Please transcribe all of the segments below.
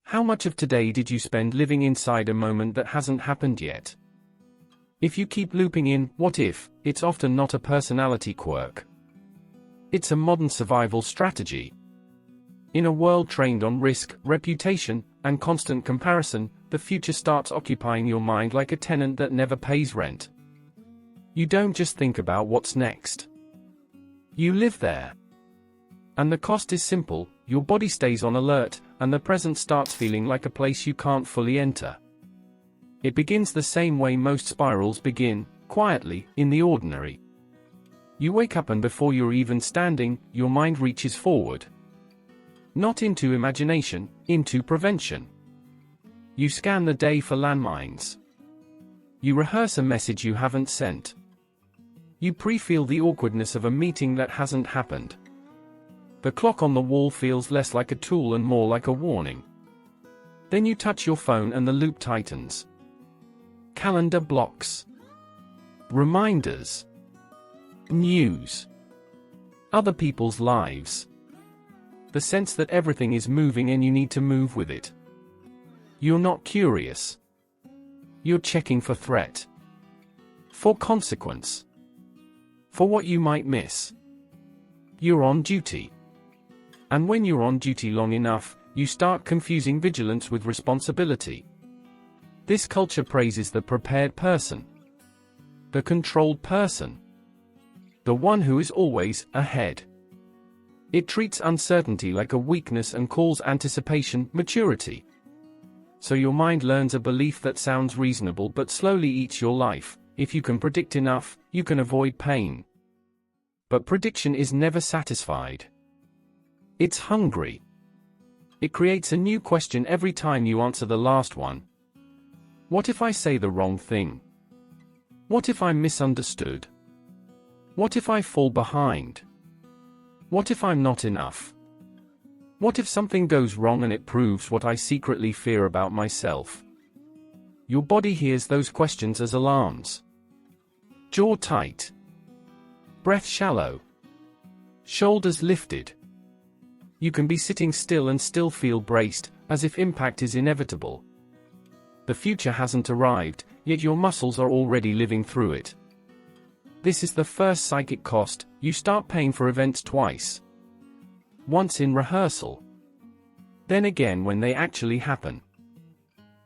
How much of today did you spend living inside a moment that hasn't happened yet? If you keep looping in, what if, it's often not a personality quirk. It's a modern survival strategy. In a world trained on risk, reputation, and constant comparison, the future starts occupying your mind like a tenant that never pays rent. You don't just think about what's next. You live there. And the cost is simple: your body stays on alert, and the present starts feeling like a place you can't fully enter. It begins the same way most spirals begin, quietly, in the ordinary. You wake up and before you're even standing, your mind reaches forward. Not into imagination, into prevention. You scan the day for landmines. You rehearse a message you haven't sent. You pre-feel the awkwardness of a meeting that hasn't happened. The clock on the wall feels less like a tool and more like a warning. Then you touch your phone and the loop tightens. Calendar blocks. Reminders. News. Other people's lives. The sense that everything is moving and you need to move with it. You're not curious. You're checking for threat. For consequence. For what you might miss. You're on duty. And when you're on duty long enough, you start confusing vigilance with responsibility. This culture praises the prepared person. The controlled person. The one who is always ahead. It treats uncertainty like a weakness and calls anticipation maturity. So your mind learns a belief that sounds reasonable but slowly eats your life: if you can predict enough, you can avoid pain. But prediction is never satisfied. It's hungry. It creates a new question every time you answer the last one. What if I say the wrong thing? What if I'm misunderstood? What if I fall behind? What if I'm not enough? What if something goes wrong and it proves what I secretly fear about myself? Your body hears those questions as alarms. Jaw tight. Breath shallow. Shoulders lifted. You can be sitting still and still feel braced, as if impact is inevitable. The future hasn't arrived, yet your muscles are already living through it. This is the first psychic cost: you start paying for events twice. Once in rehearsal. Then again when they actually happen.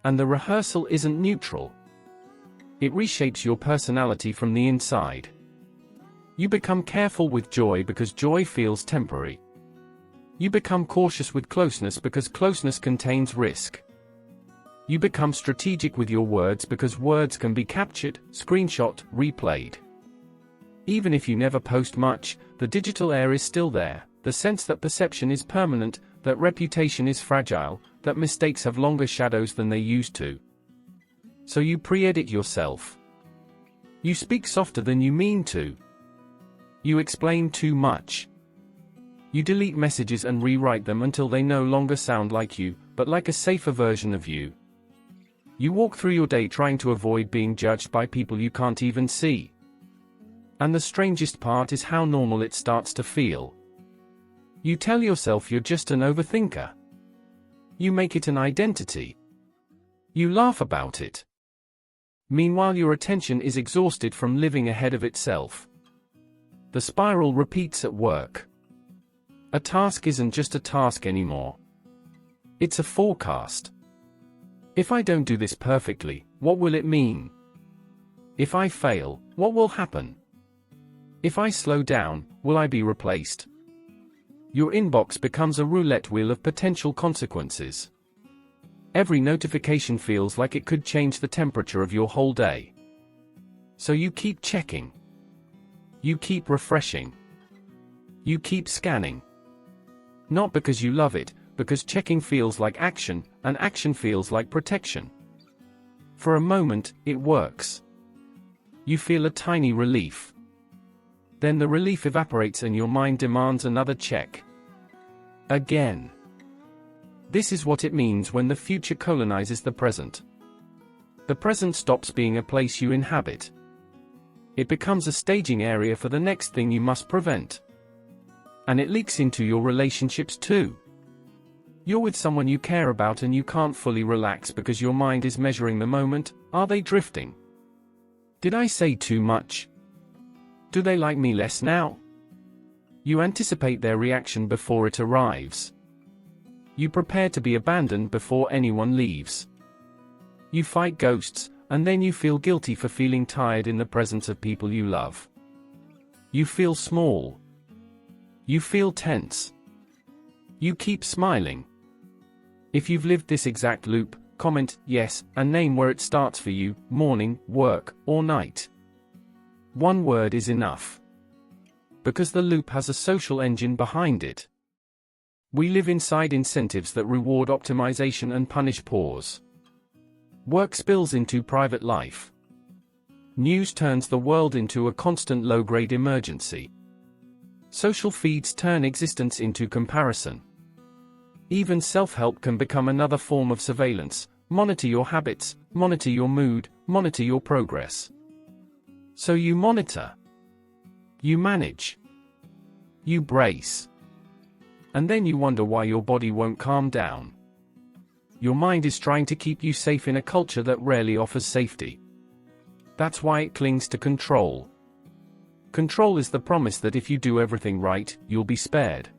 And the rehearsal isn't neutral. It reshapes your personality from the inside. You become careful with joy because joy feels temporary. You become cautious with closeness because closeness contains risk. You become strategic with your words because words can be captured, screenshot, replayed. Even if you never post much, the digital air is still there, the sense that perception is permanent, that reputation is fragile, that mistakes have longer shadows than they used to. So you pre-edit yourself. You speak softer than you mean to. You explain too much. You delete messages and rewrite them until they no longer sound like you, but like a safer version of you. You walk through your day trying to avoid being judged by people you can't even see. And the strangest part is how normal it starts to feel. You tell yourself you're just an overthinker. You make it an identity. You laugh about it. Meanwhile, your attention is exhausted from living ahead of itself. The spiral repeats at work. A task isn't just a task anymore. It's a forecast. If I don't do this perfectly, what will it mean? If I fail, what will happen? If I slow down, will I be replaced? Your inbox becomes a roulette wheel of potential consequences. Every notification feels like it could change the temperature of your whole day. So you keep checking. You keep refreshing. You keep scanning. Not because you love it, because checking feels like action, and action feels like protection. For a moment, it works. You feel a tiny relief. Then the relief evaporates and your mind demands another check. Again. This is what it means when the future colonizes the present. The present stops being a place you inhabit. It becomes a staging area for the next thing you must prevent. And it leaks into your relationships too. You're with someone you care about and you can't fully relax because your mind is measuring the moment. Are they drifting? Did I say too much? Do they like me less now? You anticipate their reaction before it arrives. You prepare to be abandoned before anyone leaves. You fight ghosts, and then you feel guilty for feeling tired in the presence of people you love. You feel small. You feel tense. You keep smiling. If you've lived this exact loop, comment yes, and name where it starts for you: morning, work, or night. One word is enough. Because the loop has a social engine behind it. We live inside incentives that reward optimization and punish pause. Work spills into private life. News turns the world into a constant low-grade emergency. Social feeds turn existence into comparison. Even self-help can become another form of surveillance. Monitor your habits, monitor your mood, monitor your progress. So you monitor. You manage. You brace. And then you wonder why your body won't calm down. Your mind is trying to keep you safe in a culture that rarely offers safety. That's why it clings to control. Control is the promise that if you do everything right, you'll be spared.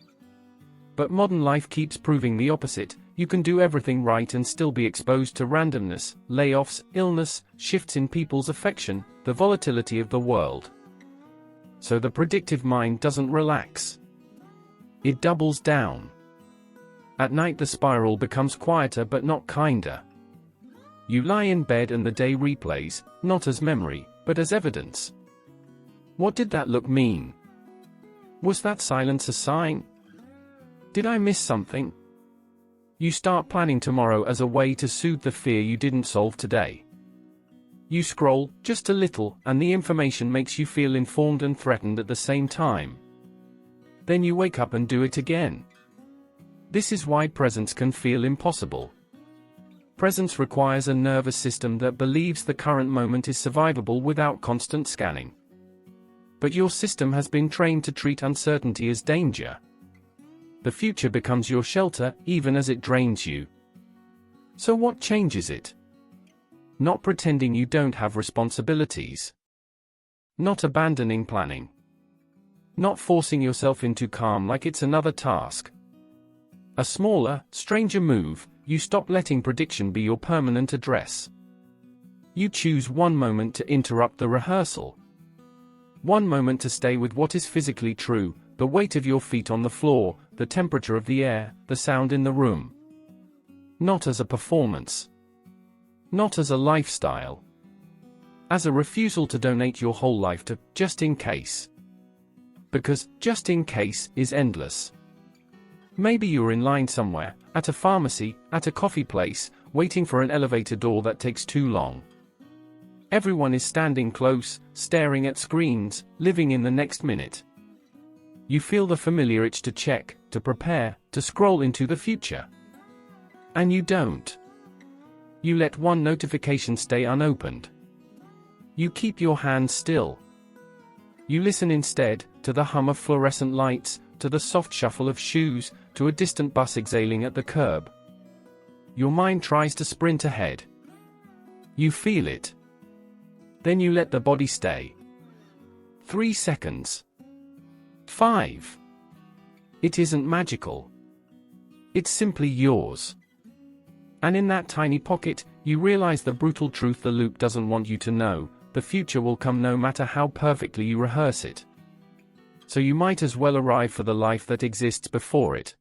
But modern life keeps proving the opposite. You can do everything right and still be exposed to randomness, layoffs, illness, shifts in people's affection, the volatility of the world. So the predictive mind doesn't relax. It doubles down. At night the spiral becomes quieter but not kinder. You lie in bed and the day replays, not as memory, but as evidence. What did that look mean? Was that silence a sign? Did I miss something? You start planning tomorrow as a way to soothe the fear you didn't solve today. You scroll, just a little, and the information makes you feel informed and threatened at the same time. Then you wake up and do it again. This is why presence can feel impossible. Presence requires a nervous system that believes the current moment is survivable without constant scanning. But your system has been trained to treat uncertainty as danger. The future becomes your shelter, even as it drains you. So what changes it? Not pretending you don't have responsibilities. Not abandoning planning. Not forcing yourself into calm like it's another task. A smaller, stranger move: you stop letting prediction be your permanent address. You choose one moment to interrupt the rehearsal. One moment to stay with what is physically true: the weight of your feet on the floor, the temperature of the air, the sound in the room. Not as a performance. Not as a lifestyle. As a refusal to donate your whole life to just in case. Because just in case is endless. Maybe you're in line somewhere, at a pharmacy, at a coffee place, waiting for an elevator door that takes too long. Everyone is standing close, staring at screens, living in the next minute. You feel the familiar itch to check, to prepare, to scroll into the future. And you don't. You let one notification stay unopened. You keep your hands still. You listen instead, to the hum of fluorescent lights, to the soft shuffle of shoes, to a distant bus exhaling at the curb. Your mind tries to sprint ahead. You feel it. Then you let the body stay. 3 seconds. 5. It isn't magical. It's simply yours. And in that tiny pocket, you realize the brutal truth the loop doesn't want you to know: the future will come no matter how perfectly you rehearse it. So you might as well arrive for the life that exists before it.